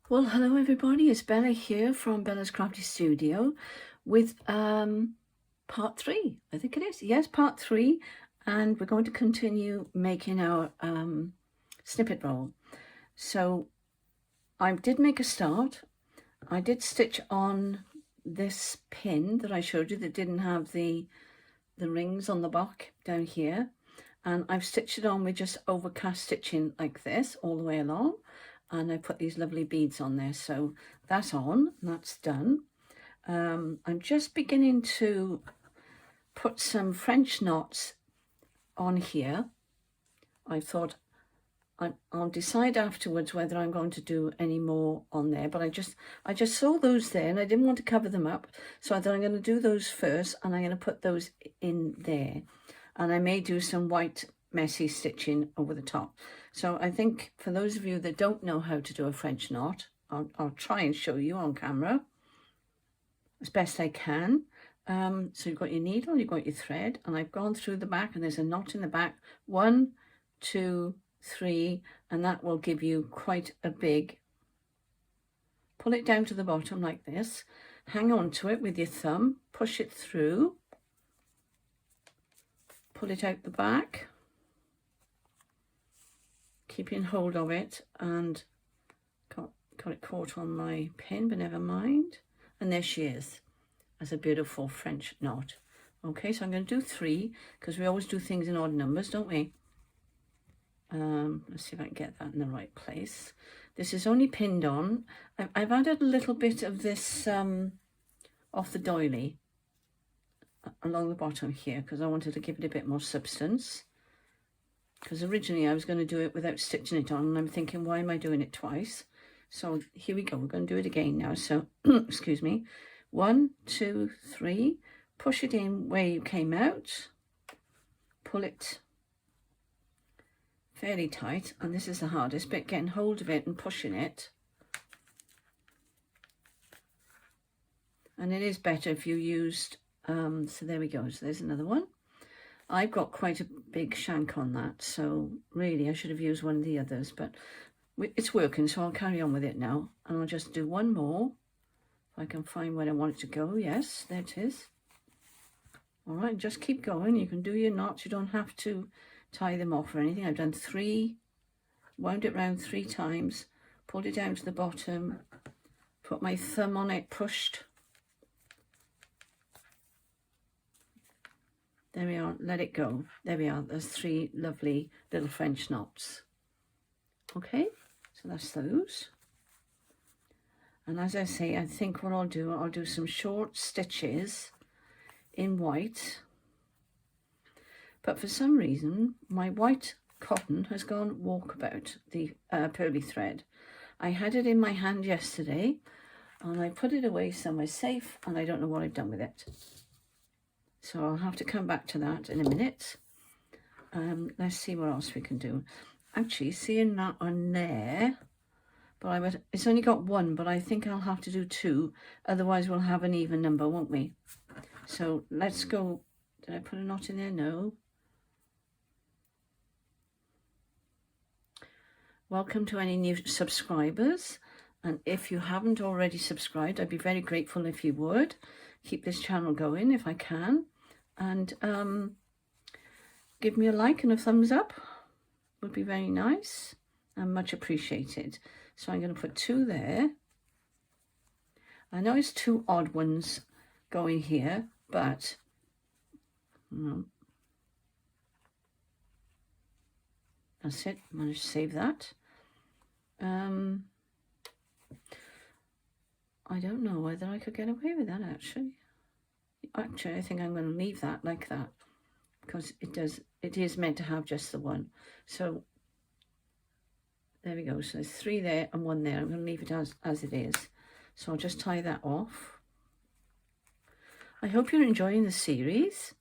Well, hello everybody, it's Bella here from Bella's Crafty Studio with part 3, I think it is. Yes, part 3, and we're going to continue making our snippet roll. So I did make a start. I did stitch on this pin that I showed you that didn't have the rings on the back down here, and I've stitched it on with just overcast stitching like this all the way along. And I put these lovely beads on there, so that's on, that's done. I'm just beginning to put some French knots on here. I thought I'll decide afterwards whether I'm going to do any more on there, but I just saw those there and I didn't want to cover them up, so I thought I'm going to do those first and I'm going to put those in there, and I may do some white messy stitching over the top. So I think for those of you that don't know how to do a French knot, I'll try and show you on camera as best I can. So you've got your needle, you've got your thread, and I've gone through the back and there's a knot in the back, 1, 2, 3, and that will give you quite a big, pull it down to the bottom like this, hang on to it with your thumb, push it through, pull it out the back, keeping hold of it, and got it caught on my pin, but never mind. And there she is, as a beautiful French knot. Okay, so I'm going to do 3 because we always do things in odd numbers, don't we? Let's see if I can get that in the right place. This is only pinned on. I've added a little bit of this off the doily along the bottom here because I wanted to give it a bit more substance. Because originally I was going to do it without stitching it on, and I'm thinking, why am I doing it twice? So here we go, we're going to do it again now. So, excuse me, 1, 2, 3, push it in where you came out, pull it fairly tight, and this is the hardest bit, getting hold of it and pushing it. And it is better if you used, so there we go, so there's another one. I've got quite a big shank on that, so really I should have used one of the others, but it's working, so I'll carry on with it now. And I'll just do one more, if I can find where I want it to go. Yes, there it is. All right, just keep going. You can do your knots. You don't have to tie them off or anything. I've done 3, wound it round 3 times, pulled it down to the bottom, put my thumb on it, pushed. There we are, let it go. There we are, there's 3 lovely little French knots. Okay, so that's those. And as I say, I think what I'll do some short stitches in white. But for some reason, my white cotton has gone walkabout, the pearly thread. I had it in my hand yesterday, and I put it away somewhere safe, and I don't know what I've done with it. So I'll have to come back to that in a minute. Let's see what else we can do. Actually, seeing that on there, but it's only got 1, but I think I'll have to do 2. Otherwise, we'll have an even number, won't we? So let's go. Did I put a knot in there? No. Welcome to any new subscribers. And if you haven't already subscribed, I'd be very grateful if you would. Keep this channel going if I can, and give me a like and a thumbs up would be very nice and much appreciated. So I'm going to put 2 there. I know it's 2 odd ones going here, but that's it. Managed to save that. I don't know whether I could get away with that, actually. Actually, I think I'm going to leave that like that, because it is meant to have just the 1. So there we go. So there's 3 there and 1 there. I'm going to leave it as it is. So I'll just tie that off. I hope you're enjoying the series.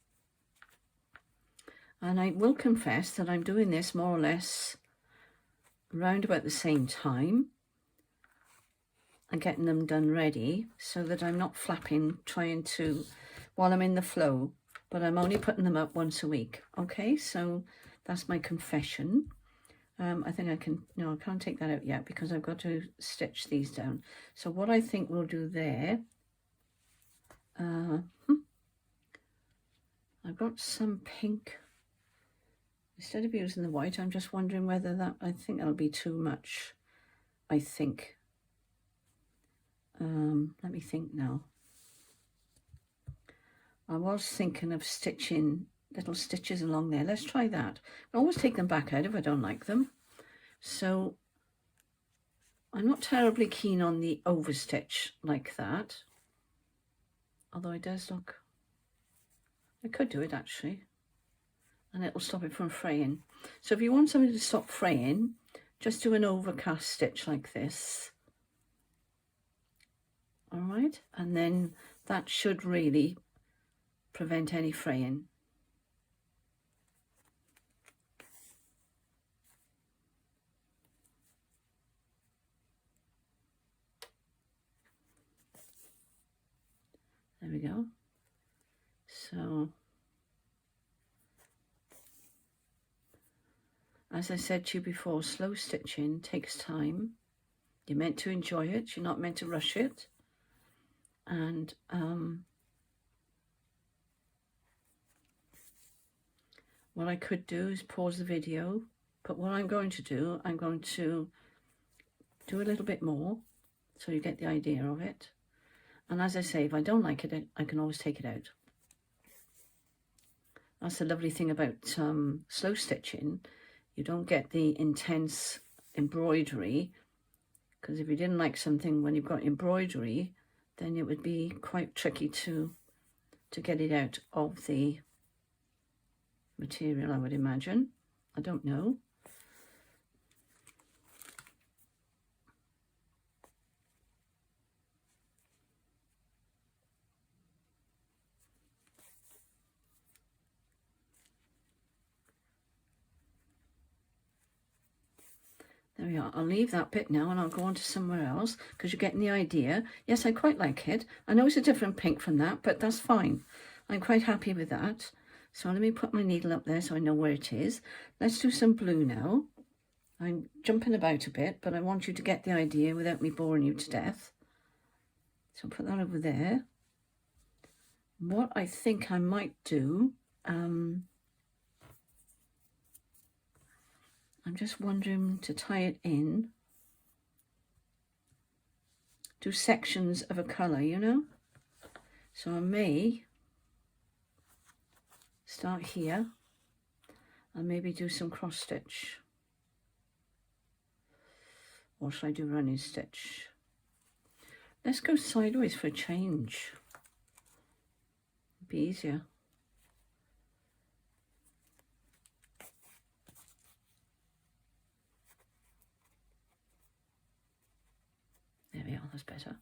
And I will confess that I'm doing this more or less around about the same time, and getting them done ready so that I'm not flapping trying to while I'm in the flow, but I'm only putting them up once a week. Okay, so that's my confession. I think I can, no, I can't take that out yet because I've got to stitch these down. So what I think we'll do there, I've got some pink. Instead of using the white, I'm just wondering whether that, I think that'll be too much, I think. Let me think now. I was thinking of stitching little stitches along there. Let's try that. I always take them back out if I don't like them. So I'm not terribly keen on the overstitch like that. Although it does look, I could do it actually. And it'll stop it from fraying. So if you want something to stop fraying, just do an overcast stitch like this. All right, and then that should really prevent any fraying. There we go. So, as I said to you before, slow stitching takes time. You're meant to enjoy it. You're not meant to rush it. And what I could do is pause the video. But what I'm going to do, I'm going to do a little bit more so you get the idea of it. And as I say, if I don't like it, I can always take it out. That's the lovely thing about slow stitching. You don't get the intense embroidery, because if you didn't like something when you've got embroidery, then it would be quite tricky to get it out of the material, I would imagine. I don't know. There we are. I'll leave that bit now and I'll go on to somewhere else because you're getting the idea. Yes, I quite like it. I know it's a different pink from that, but that's fine. I'm quite happy with that. So let me put my needle up there so I know where it is. Let's do some blue now. I'm jumping about a bit, but I want you to get the idea without me boring you to death. So put that over there. What I think I might do, I'm just wondering to tie it in, do sections of a colour, you know? So I may start here and maybe do some cross stitch. Or should I do running stitch? Let's go sideways for a change. It'd be easier. There we are, that's better.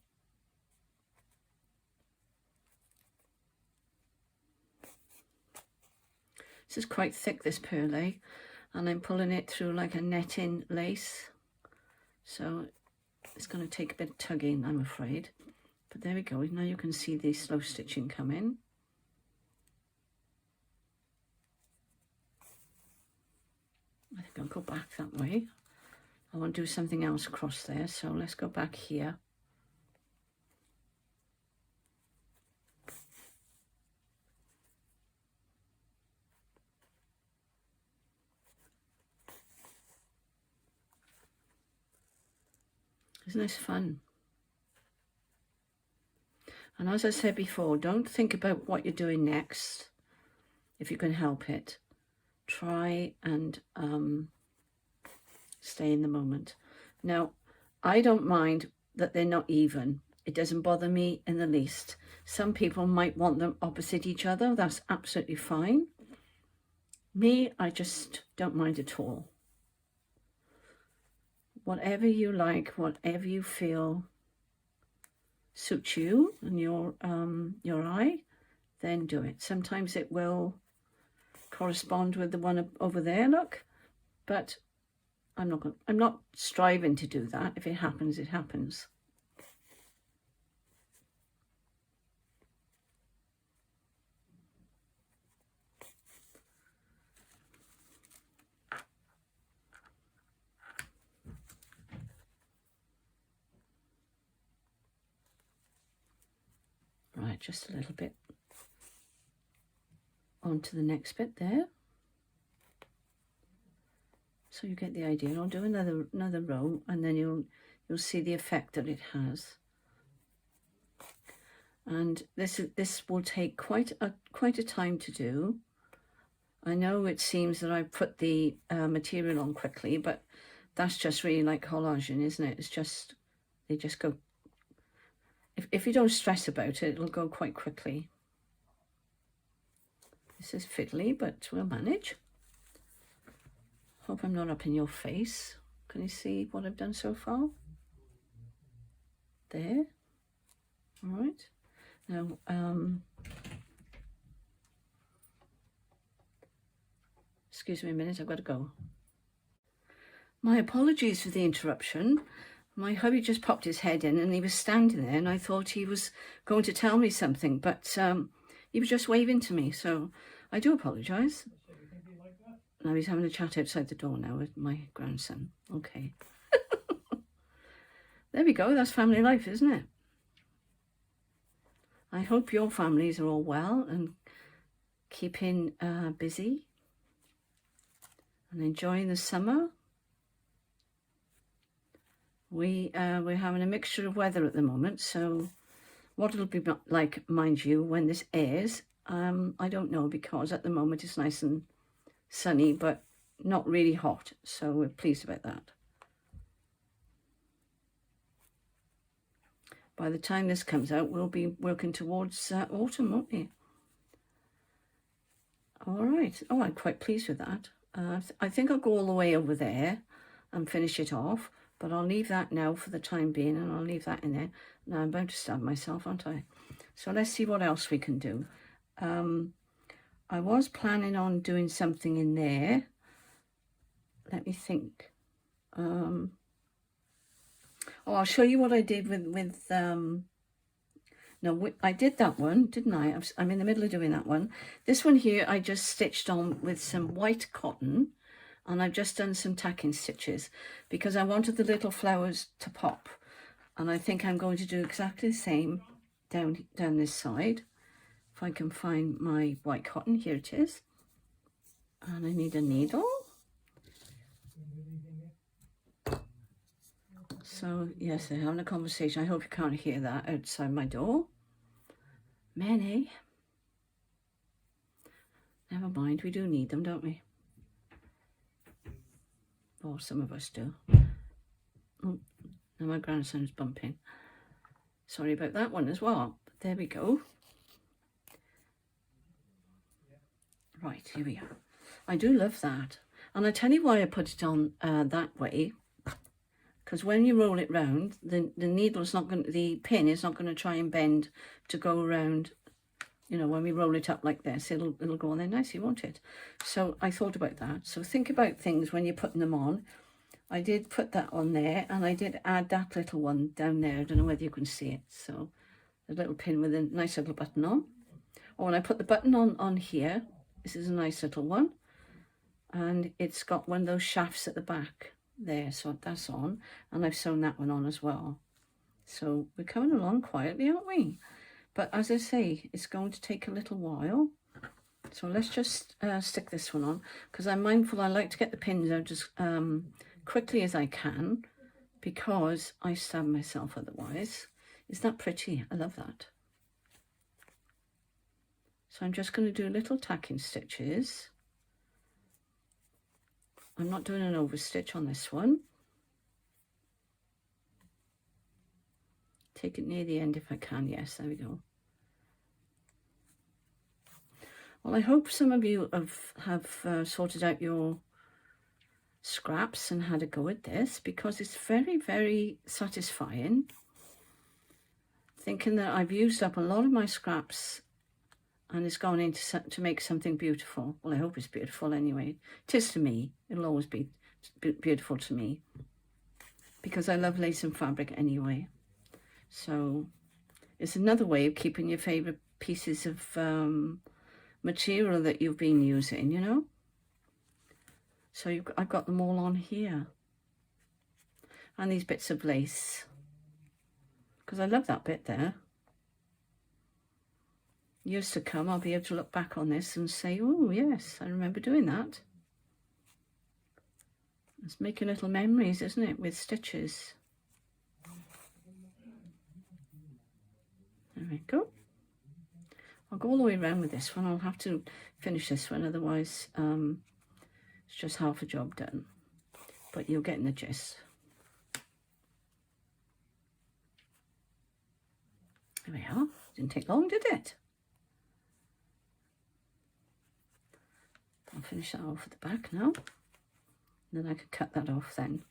This is quite thick, this perlé, and I'm pulling it through like a netting lace. So it's going to take a bit of tugging, I'm afraid. But there we go. Now you can see the slow stitching come in. I think I'll go back that way. I want to do something else across there, so let's go back here. Isn't this fun? And as I said before, don't think about what you're doing next if you can help it. Try and stay in the moment. Now, I don't mind that they're not even. It doesn't bother me in the least. Some people might want them opposite each other. That's absolutely fine. Me, I just don't mind at all. Whatever you like, whatever you feel suits you and your eye, then do it. Sometimes it will correspond with the one over there, look, but I'm not striving to do that. If it happens, it happens. yeah, just a little bit onto the next bit there. So you get the idea. I'll do another row, and then you'll see the effect that it has. And this will take quite a time to do. I know it seems that I put the material on quickly, but that's just really like collaging, isn't it? It's just, they just go, if you don't stress about it, it'll go quite quickly. This is fiddly, but we'll manage. Hope I'm not up in your face. Can you see what I've done so far? There. All right. Now, excuse me a minute, I've got to go. My apologies for the interruption. My hubby just popped his head in and he was standing there and I thought he was going to tell me something, but he was just waving to me, so I do apologise. Now he's having a chat outside the door now with my grandson. Okay. There we go, that's family life, isn't it? I hope your families are all well and keeping busy and enjoying the summer. We're having a mixture of weather at the moment, so what it'll be like, mind you, when this airs, I don't know, because at the moment it's nice and sunny, but not really hot, so we're pleased about that. By the time this comes out, we'll be working towards autumn, won't we? All right. Oh, I'm quite pleased with that. I think I'll go all the way over there and finish it off, but I'll leave that now for the time being, and I'll leave that in there. Now I'm about to stab myself, aren't I? So let's see what else we can do. I was planning on doing something in there. Let me think. Oh, I'll show you what I did with no, I did that one, didn't I? I'm in the middle of doing that one. This one here, I just stitched on with some white cotton, and I've just done some tacking stitches because I wanted the little flowers to pop. And I think I'm going to do exactly the same down this side. If I can find my white cotton, here it is. And I need a needle. So, yes, they're having a conversation. I hope you can't hear that outside my door. Many. Never mind, we do need them, don't we? Or some of us do. Oh, now my grandson's bumping. Sorry about that one as well. But there we go. Right, here we are. I do love that. And I tell you why I put it on that way. Because when you roll it round, the needle's not going to, the pin is not going to try and bend to go around. You know, when we roll it up like this, it'll go on there nicely, won't it? So I thought about that. So think about things when you're putting them on. I did put that on there, and I did add that little one down there. I don't know whether you can see it. So a little pin with a nice little button on. Oh, and I put the button on here. This is a nice little one. And it's got one of those shafts at the back there, so that's on, and I've sewn that one on as well. So we're coming along quietly, aren't we? But as I say, it's going to take a little while. So let's just stick this one on, because I'm mindful I like to get the pins out as quickly as I can, because I stab myself otherwise. Isn't that pretty? I love that. So I'm just going to do little tacking stitches. I'm not doing an overstitch on this one. Take it near the end if I can. Yes, there we go. Well, I hope some of you have sorted out your scraps and had a go at this, because it's very, very satisfying. Thinking that I've used up a lot of my scraps and it's gone in to make something beautiful. Well, I hope it's beautiful anyway. It is to me. It'll always be beautiful to me, because I love lace and fabric anyway. So it's another way of keeping your favourite pieces of material that you've been using, you know. So I've got them all on here. And these bits of lace, because I love that bit there. years to come, I'll be able to look back on this and say, oh yes, I remember doing that. It's making little memories, isn't it, with stitches. There we go. I'll go all the way around with this one. I'll have to finish this one, otherwise it's just half a job done. But you're getting the gist. There we are. Didn't take long, did it? I'll finish that off at the back now. And then I can cut that off then.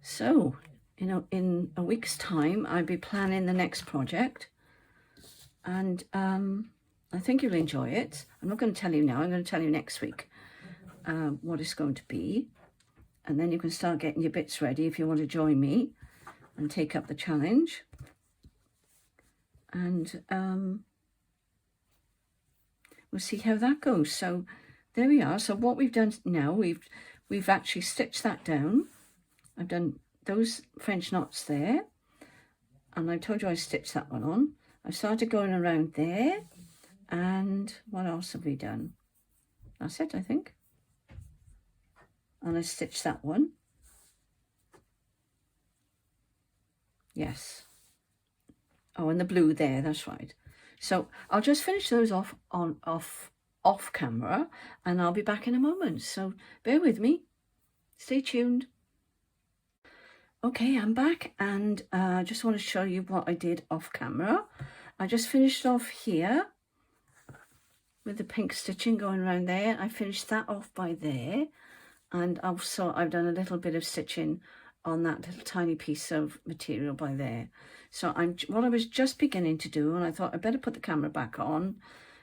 So, you know, in a week's time, I'll be planning the next project. And I think you'll enjoy it. I'm not going to tell you now. I'm going to tell you next week what it's going to be. And then you can start getting your bits ready if you want to join me and take up the challenge. And we'll see how that goes. So there we are. So what we've done now, we've actually stitched that down. I've done those French knots there, and I told you I stitched that one on. I started going around there, and what else have we done? That's it, I think. And I stitched that one. Yes. Oh, and the blue there, that's right. So I'll just finish those off camera, and I'll be back in a moment. So bear with me. Stay tuned. Okay, I'm back, and I just want to show you what I did off camera. I just finished off here with the pink stitching going around there. I finished that off by there, and also I've done a little bit of stitching on that little tiny piece of material by there. So what I was just beginning to do, and I thought I'd better put the camera back on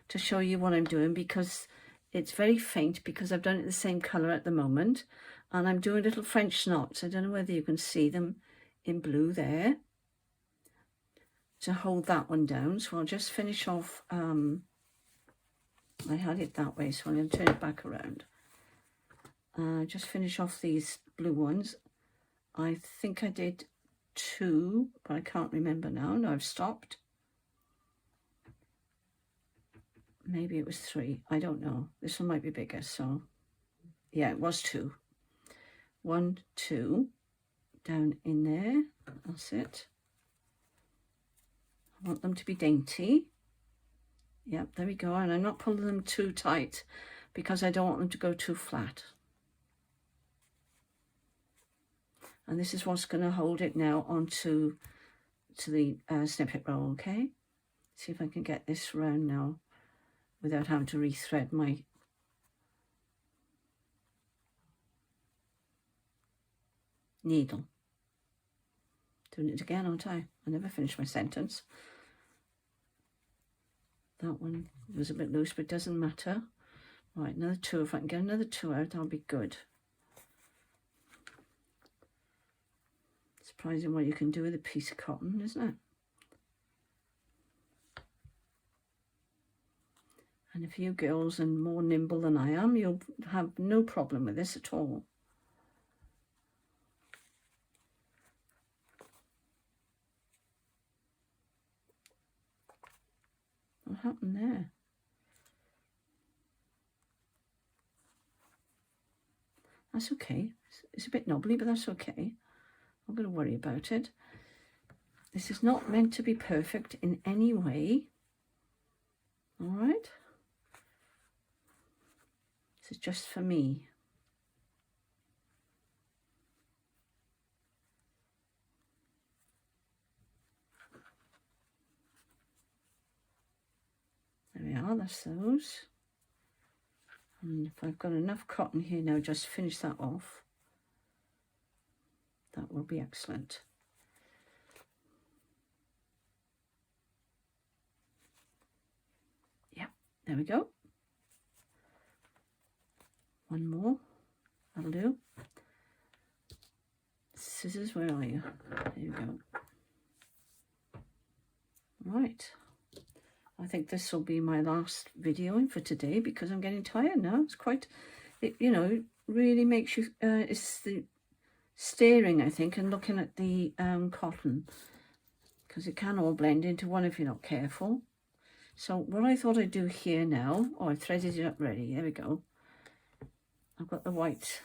to show you what I'm doing, because it's very faint, because I've done it the same colour at the moment. And I'm doing little French knots. I don't know whether you can see them in blue there, to hold that one down. So I'll just finish off, I had it that way, so I'm going to turn it back around. Just finish off these blue ones. I think I did 2, but I can't remember now. No, I've stopped. Maybe it was 3. I don't know. This one might be bigger, so yeah, it was 2. 1, 2, down in there. That's it. I want them to be dainty. Yep, there we go. And I'm not pulling them too tight, because I don't want them to go too flat. And this is what's going to hold it now onto the snippet roll, okay? See if I can get this round now without having to rethread my needle. Doing it again, aren't I? I never finish my sentence. That one was a bit loose, but it doesn't matter. Right, another 2. If I can get another 2 out, that'll be good. Surprising what you can do with a piece of cotton, isn't it? And if you girls are more nimble than I am, you'll have no problem with this at all. What happened there? That's okay. It's a bit knobbly, but that's okay. I'm not going to worry about it. This is not meant to be perfect in any way. All right. This is just for me. There we are, that's those. And if I've got enough cotton here now, just finish that off. That will be excellent. Yeah, there we go. One more, that'll do. Scissors, where are you? There you go. Right. I think this will be my last video for today, because I'm getting tired now. It's quite, you know, really makes you, it's the staring, I think, and looking at the cotton, because it can all blend into one if you're not careful. So what I thought I'd do here now, oh, I've threaded it up ready, there we go. I've got the white.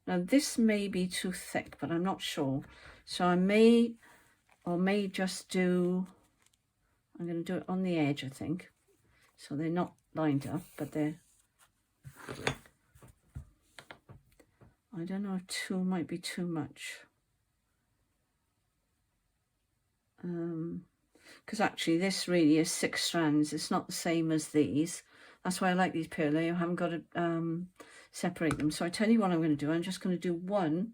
Now this may be too thick, but I'm not sure. So I may just do, I'm going to do it on the edge, I think. So they're not lined up, but they're, I don't know if 2 might be too much. Because actually this really is 6 strands. It's not the same as these. That's why I like these perlé. I haven't got to separate them. So I tell you what I'm going to do. I'm just going to do one.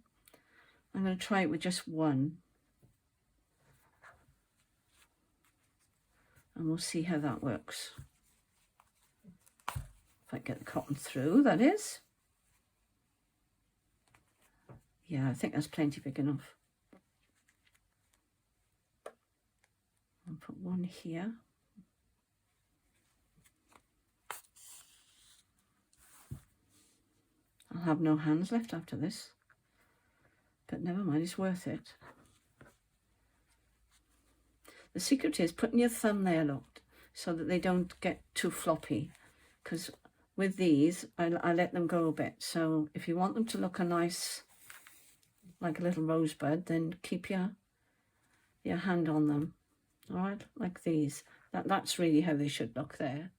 I'm going to try it with just one. And we'll see how that works. If I get the cotton through, that is. Yeah, I think that's plenty big enough. I'll put one here. I'll have no hands left after this. But never mind, it's worth it. The secret is putting your thumb there, look, so that they don't get too floppy. Because with these, I let them go a bit. So if you want them to look a nice, like a little rosebud, then keep your hand on them. All right, like these. That's really how they should look there.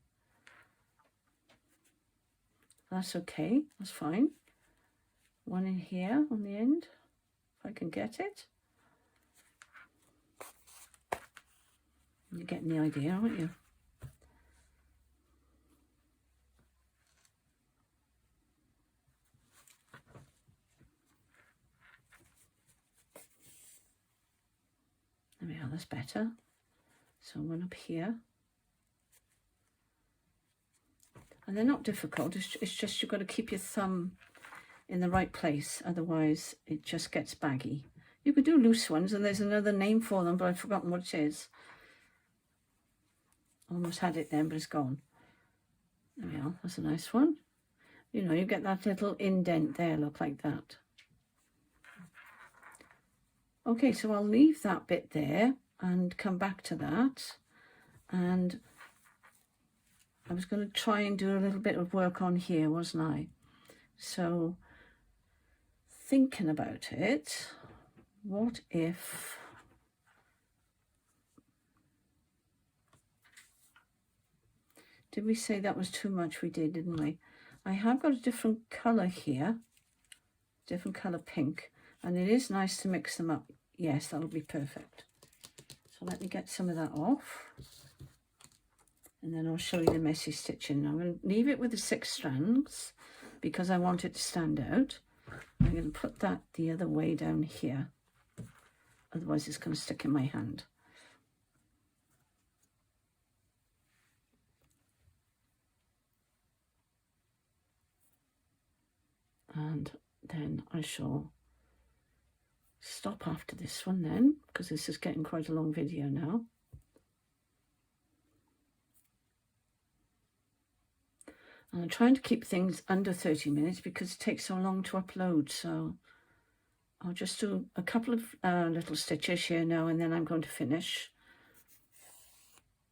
That's okay, that's fine. One in here on the end, if I can get it. You're getting the idea, aren't you? There we are, that's better. So one up here. And they're not difficult, it's just you've got to keep your thumb in the right place, otherwise it just gets baggy. You could do loose ones, and there's another name for them, but I've forgotten what it is. Almost had it then, but it's gone. There we are, that's a nice one. You know, you get that little indent there, look like that. Okay, so I'll leave that bit there and come back to that. And I was going to try and do a little bit of work on here, wasn't I? So, thinking about it, what if... Did we say that was too much? We did, didn't we? I have got a different colour here, different colour pink, and it is nice to mix them up. Yes, that'll be perfect. So let me get some of that off, and then I'll show you the messy stitching. I'm going to leave it with the 6 strands because I want it to stand out. I'm going to put that the other way down here, otherwise it's going to stick in my hand. And then I shall stop after this one then, because this is getting quite a long video now. And I'm trying to keep things under 30 minutes because it takes so long to upload. So I'll just do a couple of little stitches here now, and then I'm going to finish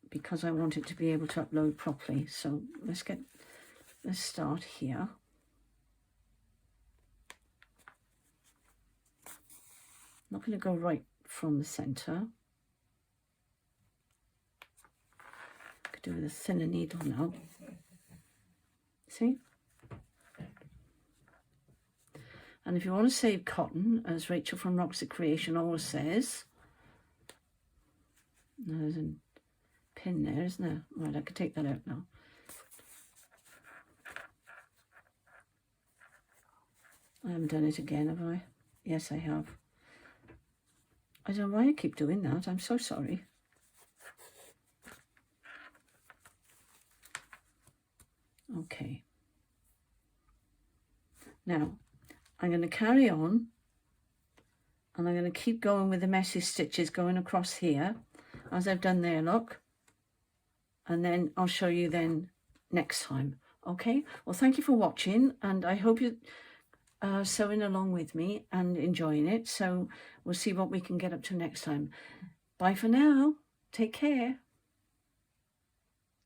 because I want it to be able to upload properly. So let's start here. I'm not going to go right from the center. Could do with a thinner needle now. See? And if you want to save cotton, as Rachel from Roxy Creation always says, there's a pin there, isn't there? Right, I could take that out now. I haven't done it again, have I? Yes, I have. I don't know why I keep doing that. I'm so sorry. Okay. Now, I'm going to carry on, and I'm going to keep going with the messy stitches going across here, as I've done there, look. And then I'll show you then next time. Okay? Well, thank you for watching, and I hope you sewing along with me and enjoying it. So we'll see what we can get up to next time. Bye for now. Take care.